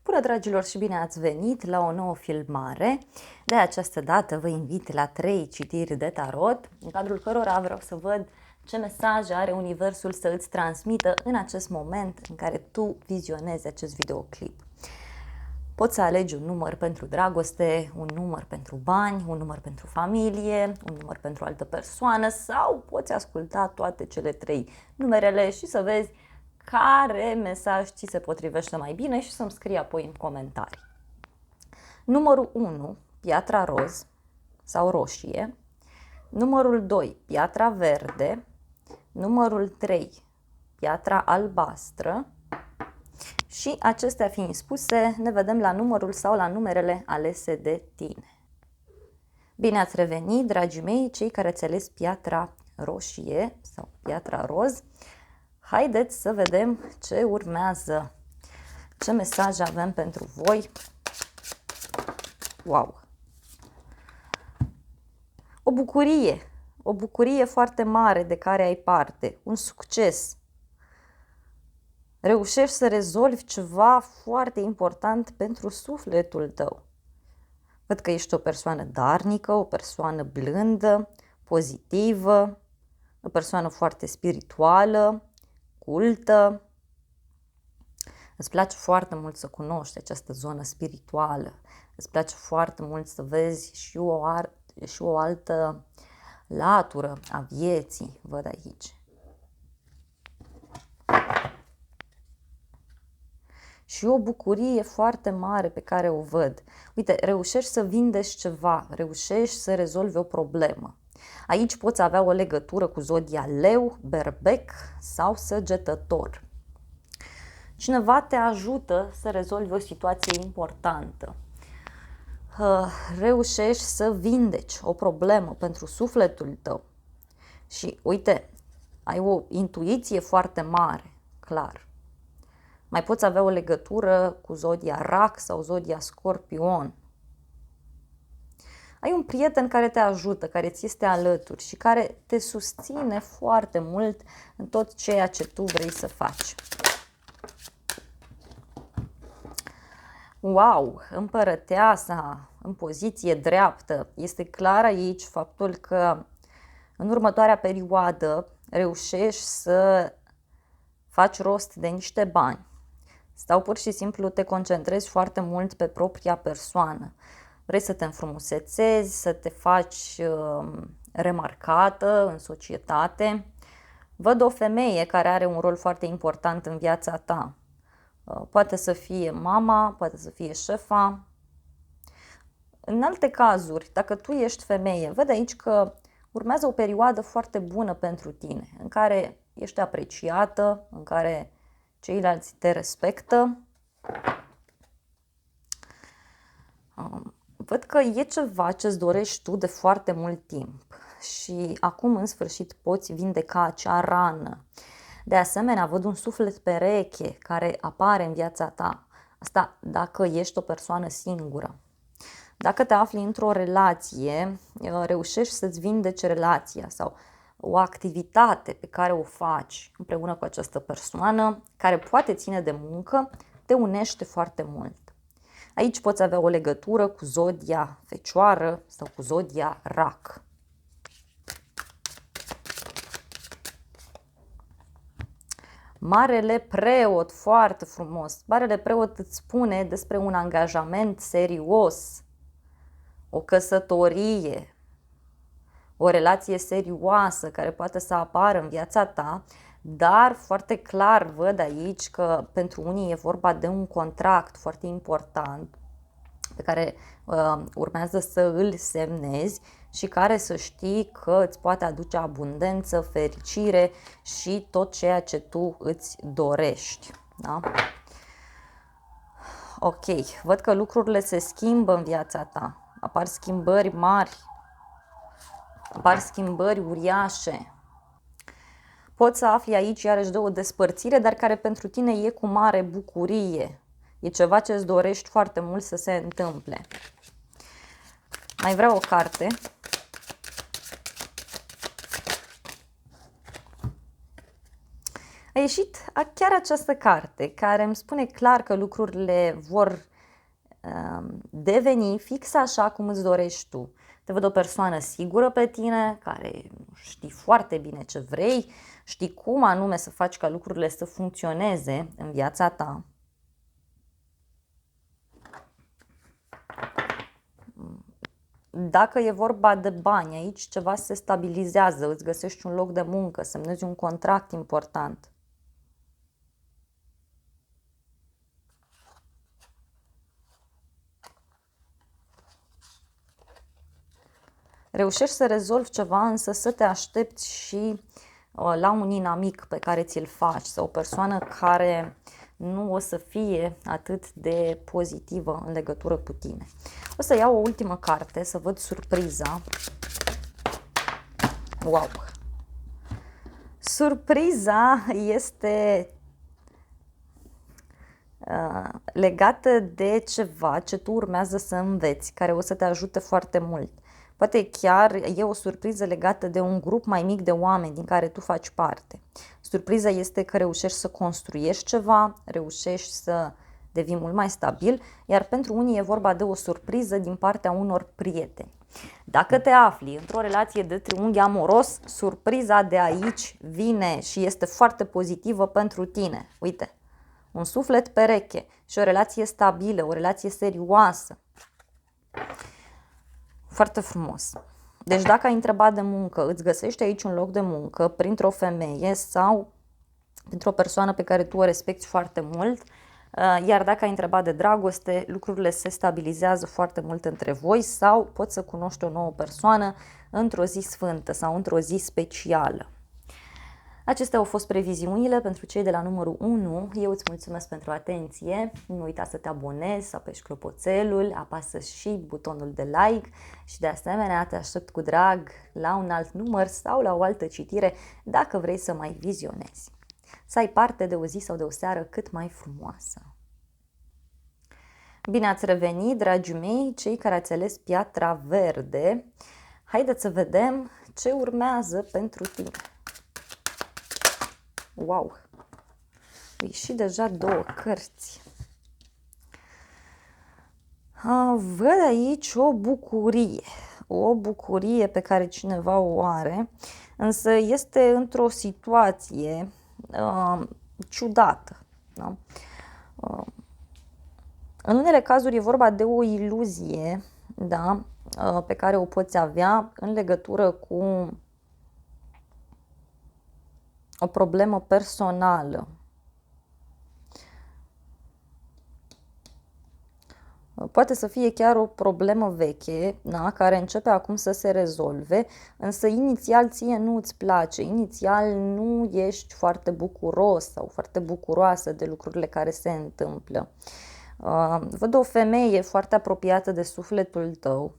Bună, dragilor, și bine ați venit la o nouă filmare. De această dată vă invit la 3 citiri de tarot, în cadrul cărora vreau să văd ce mesaje are Universul să îți transmită în acest moment în care tu vizionezi acest videoclip. Poți să alegi un număr pentru dragoste, un număr pentru bani, un număr pentru familie, un număr pentru altă persoană sau poți asculta toate cele 3 numerele și să vezi care mesaj ți se potrivește mai bine și să-mi scrii apoi în comentarii. Numărul 1, piatra roz sau roșie. Numărul 2, piatra verde. Numărul 3, piatra albastră. Și acestea fiind spuse, ne vedem la numărul sau la numerele alese de tine. Bine ați revenit, dragii mei, cei care ați ales piatra roșie sau piatra roz. Haideți să vedem ce urmează, ce mesaj avem pentru voi. Wow! O bucurie foarte mare de care ai parte, un succes. Reușești să rezolvi ceva foarte important pentru sufletul tău. Văd că ești o persoană darnică, o persoană blândă, pozitivă, o persoană foarte spirituală, cultă. Îți place foarte mult să cunoști această zonă spirituală. Îți place foarte mult să vezi și o altă latură a vieții, văd aici. Și o bucurie foarte mare pe care o văd. Uite, reușești să vindești ceva, reușești să rezolvi o problemă. Aici poți avea o legătură cu zodia leu, berbec sau săgetător. Cineva te ajută să rezolvi o situație importantă. Reușești să vindeci o problemă pentru sufletul tău. Și uite, ai o intuiție foarte mare, clar. Mai poți avea o legătură cu zodia rac sau zodia scorpion. Ai un prieten care te ajută, care ți este alături și care te susține foarte mult în tot ceea ce tu vrei să faci. Wow, împărăteasa în poziție dreaptă. Este clar aici faptul că în următoarea perioadă reușești să faci rost de niște bani. Sau pur și simplu te concentrezi foarte mult pe propria persoană. Vrei să te înfrumusețezi, să te faci remarcată în societate. Văd o femeie care are un rol foarte important în viața ta. Poate să fie mama, poate să fie șefa. În alte cazuri, dacă tu ești femeie, văd aici că urmează o perioadă foarte bună pentru tine, în care ești apreciată, în care ceilalți te respectă. Văd că e ceva ce-ți dorești tu de foarte mult timp și acum în sfârșit poți vindeca acea rană. De asemenea, văd un suflet pereche care apare în viața ta. Asta dacă ești o persoană singură. Dacă te afli într-o relație, reușești să-ți vindeci relația sau o activitate pe care o faci împreună cu această persoană, care poate ține de muncă, te unește foarte mult. Aici poți avea o legătură cu zodia fecioară sau cu zodia rac. Marele preot, foarte frumos. Marele preot îți spune despre un angajament serios, o căsătorie, o relație serioasă care poate să apară în viața ta, dar foarte clar văd aici că pentru unii e vorba de un contract foarte important pe care urmează să îl semnezi și care să știi că îți poate aduce abundență, fericire și tot ceea ce tu îți dorești. Da? Ok, văd că lucrurile se schimbă în viața ta, apar schimbări mari, apar schimbări uriașe. Poți să afli aici iarăși de o despărțire, dar care pentru tine e cu mare bucurie. E ceva ce îți dorești foarte mult să se întâmple. Mai vreau o carte. A ieșit chiar această carte care îmi spune clar că lucrurile vor deveni fix așa cum îți dorești tu. Te văd o persoană sigură pe tine, care știi foarte bine ce vrei, știi cum anume să faci ca lucrurile să funcționeze în viața ta. Dacă e vorba de bani, aici ceva se stabilizează, îți găsești un loc de muncă, semnezi un contract important. Reușești să rezolvi ceva, însă să te aștepți și la un inamic pe care ți-l faci sau o persoană care nu o să fie atât de pozitivă în legătură cu tine. O să iau o ultimă carte să văd surpriza. Wow! Surpriza este legată de ceva ce tu urmează să înveți, care o să te ajute foarte mult. Poate chiar e o surpriză legată de un grup mai mic de oameni din care tu faci parte. Surpriza este că reușești să construiești ceva, reușești să devii mult mai stabil, iar pentru unii e vorba de o surpriză din partea unor prieteni. Dacă te afli într-o relație de triunghi amoros, surpriza de aici vine și este foarte pozitivă pentru tine. Uite, un suflet pereche și o relație stabilă, o relație serioasă. Foarte frumos. Deci dacă ai întrebat de muncă, îți găsești aici un loc de muncă printr-o femeie sau printr-o persoană pe care tu o respecti foarte mult, iar dacă ai întrebat de dragoste, lucrurile se stabilizează foarte mult între voi sau poți să cunoști o nouă persoană într-o zi sfântă sau într-o zi specială. Acestea au fost previziunile pentru cei de la numărul 1. Eu îți mulțumesc pentru atenție. Nu uita să te abonezi, să apeși clopoțelul, apasă și butonul de like și de asemenea te aștept cu drag la un alt număr sau la o altă citire dacă vrei să mai vizionezi. Să ai parte de o zi sau de o seară cât mai frumoasă. Bine ați revenit, dragii mei, cei care ați ales piatra verde. Haideți să vedem ce urmează pentru tine. Wow! Păi și deja 2 cărți. Văd aici o bucurie pe care cineva o are, însă este într-o situație ciudată. Da? În unele cazuri e vorba de o iluzie, da? Pe care o poți avea în legătură cu o problemă personală. Poate să fie chiar o problemă veche, da, care începe acum să se rezolve, însă inițial ție nu îți place, inițial nu ești foarte bucuros sau foarte bucuroasă de lucrurile care se întâmplă. Văd o femeie foarte apropiată de sufletul tău,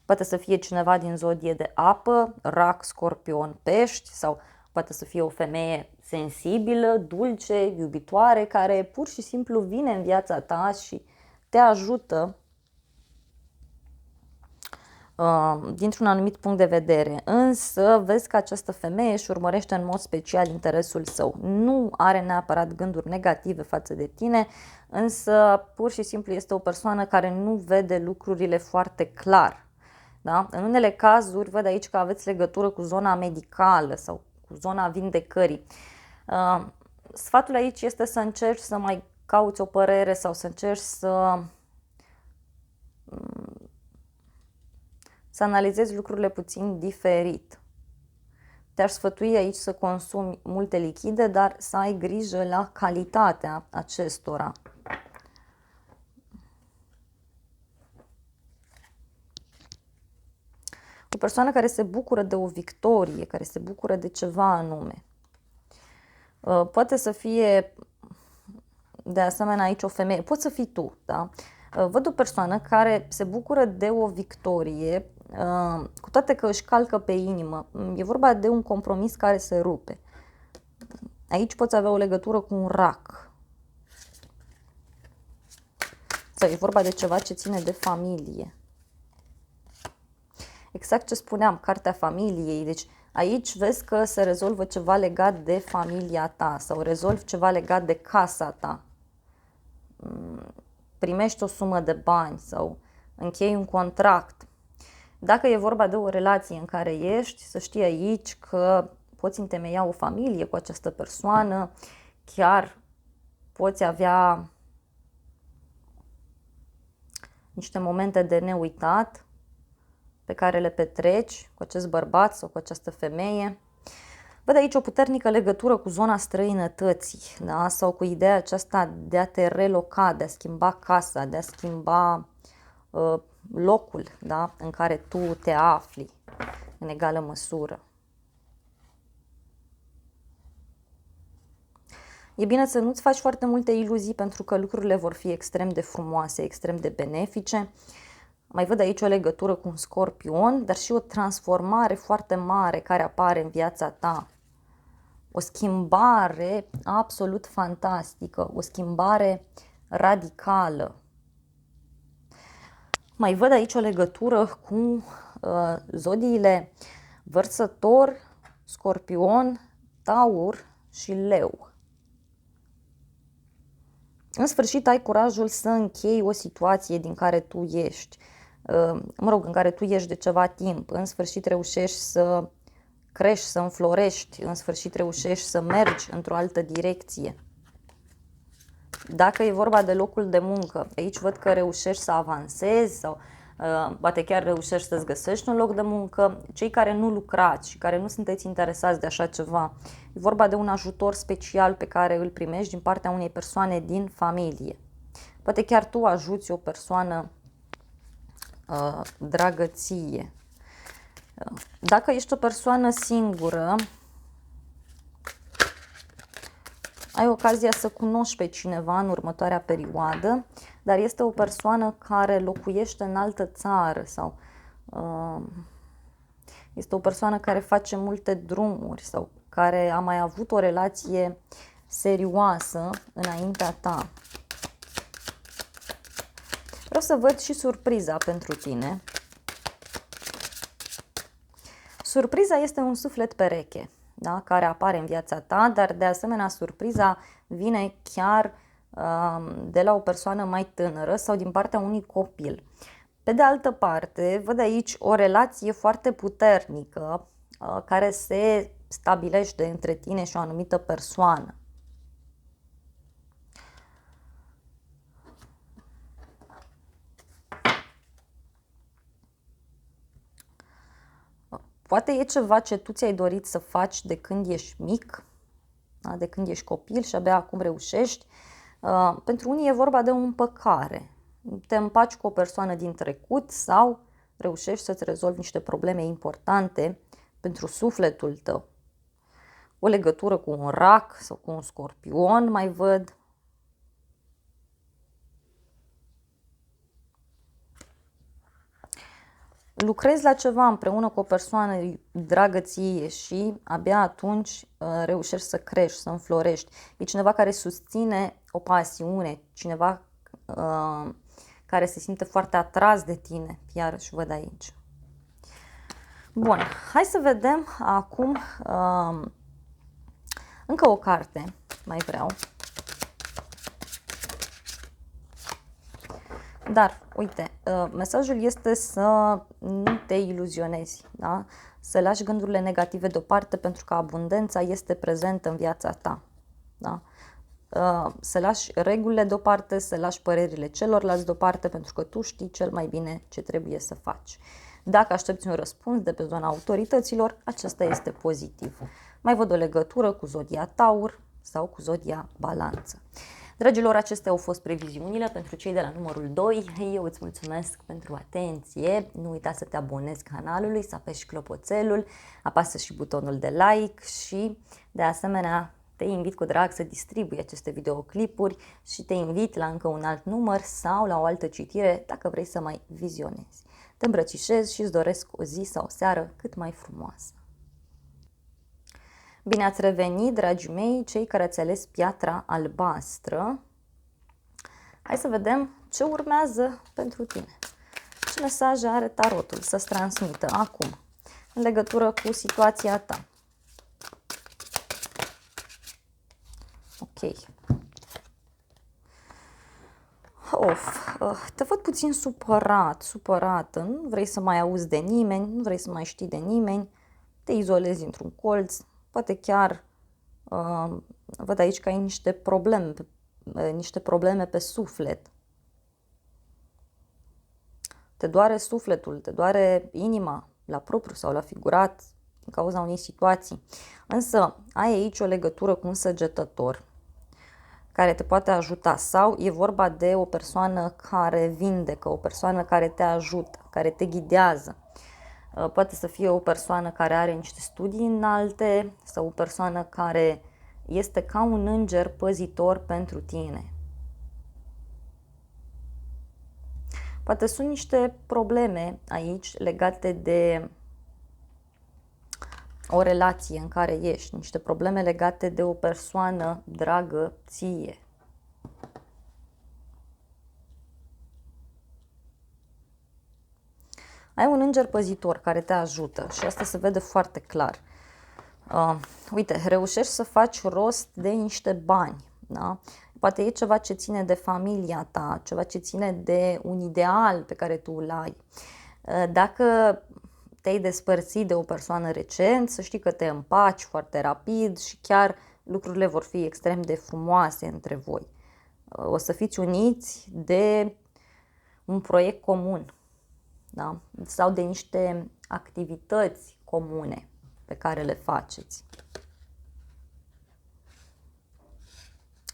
poate să fie cineva din zodie de apă, rac, scorpion, pești sau poate să fie o femeie sensibilă, dulce, iubitoare, care pur și simplu vine în viața ta și te ajută dintr-un anumit punct de vedere. Însă vezi că această femeie își urmărește în mod special interesul său. Nu are neapărat gânduri negative față de tine, însă pur și simplu este o persoană care nu vede lucrurile foarte clar. Da? În unele cazuri văd aici că aveți legătură cu zona medicală sau cu zona vindecării. Sfatul aici este să încerci să mai cauți o părere sau să încerci să analizezi lucrurile puțin diferit. Te-aș sfătui aici să consumi multe lichide, dar să ai grijă la calitatea acestora. O persoană care se bucură de o victorie, care se bucură de ceva anume. Poate să fie de asemenea aici o femeie, poți să fii tu, da? Văd o persoană care se bucură de o victorie, cu toate că își calcă pe inimă. E vorba de un compromis care se rupe. Aici poți avea o legătură cu un rac. Sau e vorba de ceva ce ține de familie. Exact ce spuneam, cartea familiei, deci Aici vezi că se rezolvă ceva legat de familia ta sau rezolvi ceva legat de casa ta. Primești o sumă de bani sau închei un contract. Dacă e vorba de o relație în care ești, să știi aici că poți întemeia o familie cu această persoană, chiar poți avea niște momente de neuitat pe care le petreci cu acest bărbat sau cu această femeie. Văd aici o puternică legătură cu zona străinătății, da? Sau cu ideea aceasta de a te reloca, de a schimba casa, de a schimba locul, da? În care tu te afli în egală măsură. E bine să nu-ți faci foarte multe iluzii pentru că lucrurile vor fi extrem de frumoase, extrem de benefice. Mai văd aici o legătură cu un scorpion, dar și o transformare foarte mare care apare în viața ta. O schimbare absolut fantastică, o schimbare radicală. Mai văd aici o legătură cu zodiile Vărsător, Scorpion, Taur și Leu. În sfârșit ai curajul să închei o situație din care tu ești, în care tu ești de ceva timp. În sfârșit reușești să crești, să înflorești, în sfârșit reușești să mergi într-o altă direcție. Dacă e vorba de locul de muncă, aici văd că reușești să avansezi sau poate chiar reușești să-ți găsești un loc de muncă. Cei care nu lucrați și care nu sunteți interesați de așa ceva, e vorba de un ajutor special pe care îl primești din partea unei persoane din familie. Poate chiar tu ajuți o persoană dragă ție. Dacă ești o persoană singură, ai ocazia să cunoști pe cineva în următoarea perioadă, dar este o persoană care locuiește în altă țară sau este o persoană care face multe drumuri sau care a mai avut o relație serioasă înaintea ta. Vreau să văd și surpriza pentru tine. Surpriza este un suflet pereche, da? Care apare în viața ta, dar de asemenea surpriza vine chiar de la o persoană mai tânără sau din partea unui copil. Pe de altă parte, văd aici o relație foarte puternică care se stabilește între tine și o anumită persoană. Poate e ceva ce tu ți-ai dorit să faci de când ești mic, da? De când ești copil și abia acum reușești. Pentru unii e vorba de o împăcare. Te împaci cu o persoană din trecut sau reușești să-ți rezolvi niște probleme importante pentru sufletul tău. O legătură cu un rac sau cu un scorpion mai văd. Lucrezi la ceva împreună cu o persoană dragă ție și abia atunci reușești să crești, să înflorești. E cineva care susține o pasiune, cineva care se simte foarte atras de tine, iarăși văd aici. Bun, hai să vedem acum încă o carte, mai vreau. Dar, uite, mesajul este să nu te iluzionezi, da? Să lași gândurile negative deoparte pentru că abundența este prezentă în viața ta. Da? Să lași regulile deoparte, să lași părerile celorlalți deoparte pentru că tu știi cel mai bine ce trebuie să faci. Dacă aștepți un răspuns de pe zona autorităților, acesta este pozitiv. Mai văd o legătură cu zodia Taur sau cu zodia Balanță. Dragilor, acestea au fost previziunile pentru cei de la numărul 2. Eu îți mulțumesc pentru atenție. Nu uita să te abonezi canalului, să apeși clopoțelul, apasă și butonul de like și, de asemenea, te invit cu drag să distribui aceste videoclipuri și te invit la încă un alt număr sau la o altă citire dacă vrei să mai vizionezi. Te îmbrățișez și îți doresc o zi sau o seară cât mai frumoasă. Bine ați revenit, dragii mei, cei care ați ales piatra albastră. Hai să vedem ce urmează pentru tine. Ce mesaj are tarotul să-ți transmită acum? în legătură cu situația ta. Ok. Te văd puțin supărată, nu vrei să mai auzi de nimeni, nu vrei să mai știi de nimeni, te izolezi într-un colț, poate chiar văd aici că ai niște probleme pe suflet. Te doare sufletul, te doare inima, la propriu sau la figurat, din cauza unei situații. Însă ai aici o legătură cu un săgetător care te poate ajuta, sau e vorba de o persoană care vindecă, o persoană care te ajută, care te ghidează. Poate să fie o persoană care are niște studii înalte sau o persoană care este ca un înger păzitor pentru tine. Poate sunt niște probleme aici legate de o relație în care ești, niște probleme legate de o persoană dragă ție. Ai un înger păzitor care te ajută și asta se vede foarte clar. Uite, reușești să faci rost de niște bani, da? Poate e ceva ce ține de familia ta, ceva ce ține de un ideal pe care tu îl ai. Dacă te-ai despărțit de o persoană recent, să știi că te împaci foarte rapid și chiar lucrurile vor fi extrem de frumoase între voi. O să fiți uniți de un proiect comun, da? Sau de niște activități comune pe care le faceți.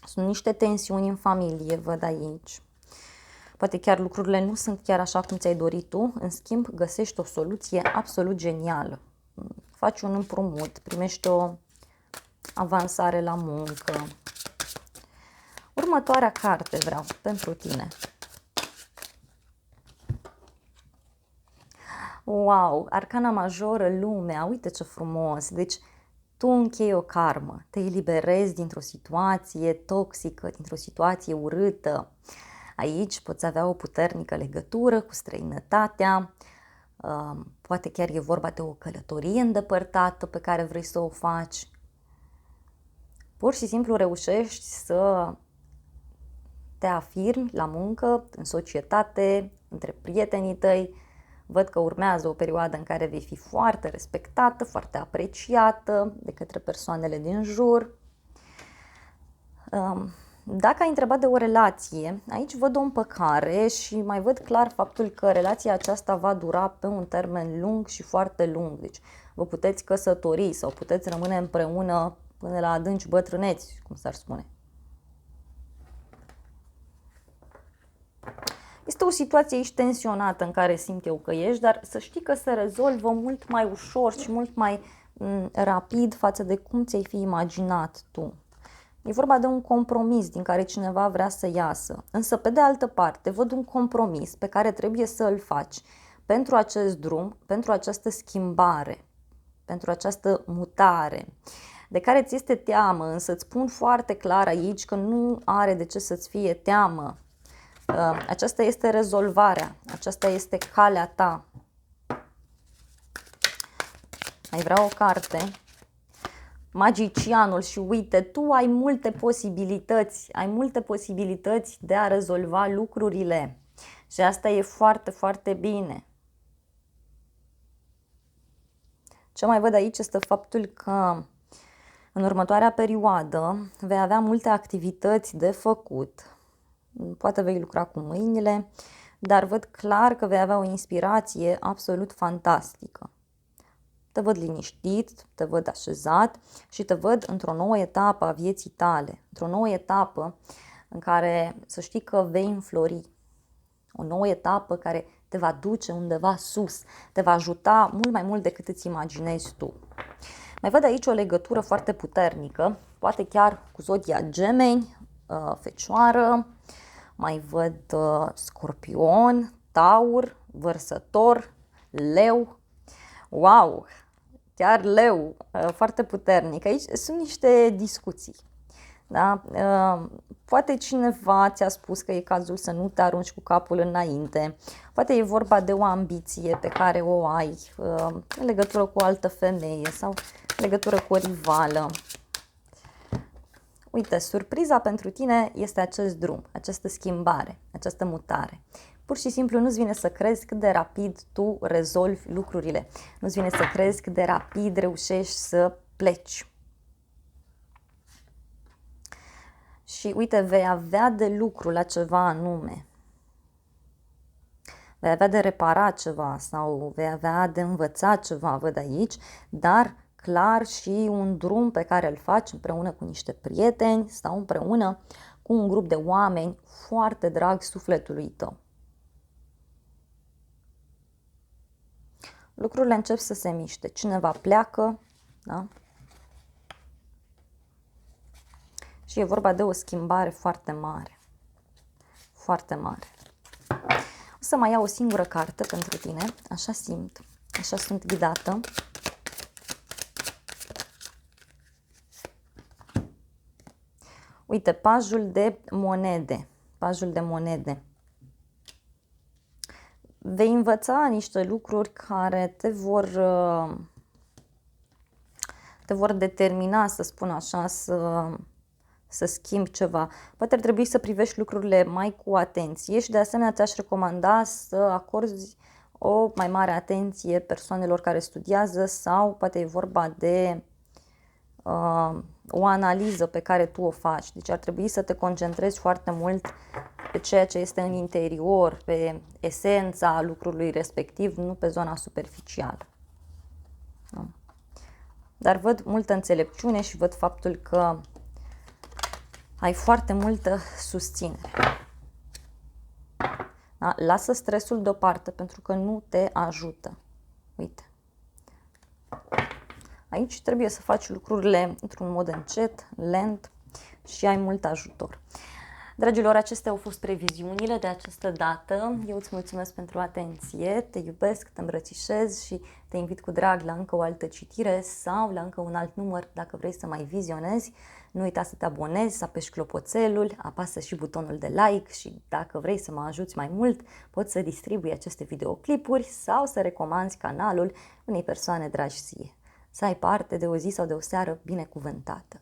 Sunt niște tensiuni în familie, văd aici. Poate chiar lucrurile nu sunt chiar așa cum ți-ai dorit tu, în schimb găsești o soluție absolut genială. Faci un împrumut, primești o avansare la muncă. Următoarea carte vreau pentru tine. Wow, arcana majoră, lumea, uite ce frumos! Deci tu închei o karmă, te eliberezi dintr-o situație toxică, dintr-o situație urâtă. Aici poți avea o puternică legătură cu străinătatea, poate chiar e vorba de o călătorie îndepărtată pe care vrei să o faci. Pur și simplu reușești să te afirmi la muncă, în societate, între prietenii tăi. Văd că urmează o perioadă în care vei fi foarte respectată, foarte apreciată de către persoanele din jur. Dacă ai întrebat de o relație, aici văd o împăcare și mai văd clar faptul că relația aceasta va dura pe un termen lung și foarte lung. Deci vă puteți căsători sau puteți rămâne împreună până la adânci bătrâneți, cum s-ar spune. Este o situație aici tensionată în care simt eu că ești, dar să știi că se rezolvă mult mai ușor și mult mai rapid față de cum ți-ai fi imaginat tu. E vorba de un compromis din care cineva vrea să iasă. Însă, pe de altă parte, văd un compromis pe care trebuie să îl faci pentru acest drum, pentru această schimbare, pentru această mutare, de care ți este teamă, însă îți spun foarte clar aici că nu are de ce să-ți fie teamă. Aceasta este rezolvarea, aceasta este calea ta. Ai vrea o carte? Magicianul, și uite, tu ai multe posibilități de a rezolva lucrurile și asta e foarte, foarte bine. Ce mai văd aici este faptul că în următoarea perioadă vei avea multe activități de făcut. Poate vei lucra cu mâinile, dar văd clar că vei avea o inspirație absolut fantastică. Te văd liniștit, te văd așezat și te văd într-o nouă etapă a vieții tale, într-o nouă etapă în care să știi că vei înflori. O nouă etapă care te va duce undeva sus, te va ajuta mult mai mult decât îți imaginezi tu. Mai văd aici o legătură foarte puternică, poate chiar cu zodia Gemeni, Fecioară, mai văd Scorpion, Taur, Vărsător, Leu. Wow! Chiar Leu, foarte puternic. Aici sunt niște discuții. Da? Poate cineva ți-a spus că e cazul să nu te arunci cu capul înainte. Poate e vorba de o ambiție pe care o ai în legătură cu o altă femeie sau în legătură cu o rivală. Uite, surpriza pentru tine este acest drum, această schimbare, această mutare. Pur și simplu nu-ți vine să crezi cât de rapid tu rezolvi lucrurile. Nu-ți vine să crezi cât de rapid reușești să pleci. Și uite, vei avea de lucru la ceva anume. Vei avea de reparat ceva sau vei avea de învățat ceva, văd aici, dar clar și un drum pe care îl faci împreună cu niște prieteni sau împreună cu un grup de oameni foarte drag sufletului tău. Lucrurile încep să se miște. Cineva pleacă, da? Și e vorba de o schimbare foarte mare. Foarte mare. O să mai iau o singură carte pentru tine. Așa simt. Așa sunt ghidată. Uite, pajul de monede. Pajul de monede. Vei învăța niște lucruri care te vor determina, să spun așa, să schimbi ceva. Poate ar trebui să privești lucrurile mai cu atenție și de asemenea ți-aș recomanda să acorzi o mai mare atenție persoanelor care studiază sau poate e vorba de o analiză pe care tu o faci. Deci ar trebui să te concentrezi foarte mult pe ceea ce este în interior, pe esența lucrului respectiv, nu pe zona superficială. Da. Dar văd multă înțelepciune și văd faptul că ai foarte multă susținere. Da? Lasă stresul deoparte pentru că nu te ajută. Uite. Aici trebuie să faci lucrurile într-un mod încet, lent și ai mult ajutor. Dragilor, acestea au fost previziunile de această dată. Eu îți mulțumesc pentru atenție, te iubesc, te îmbrățișez și te invit cu drag la încă o altă citire sau la încă un alt număr dacă vrei să mai vizionezi. Nu uita să te abonezi, să apeși clopoțelul, apasă și butonul de like și dacă vrei să mă ajuți mai mult, poți să distribui aceste videoclipuri sau să recomanzi canalul unei persoane dragi ție. Să ai parte de o zi sau de o seară binecuvântată.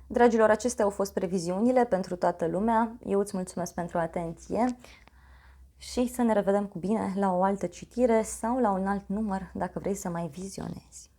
Dragilor, acestea au fost previziunile pentru toată lumea. Eu îți mulțumesc pentru atenție și să ne revedem cu bine la o altă citire sau la un alt număr dacă vrei să mai vizionezi.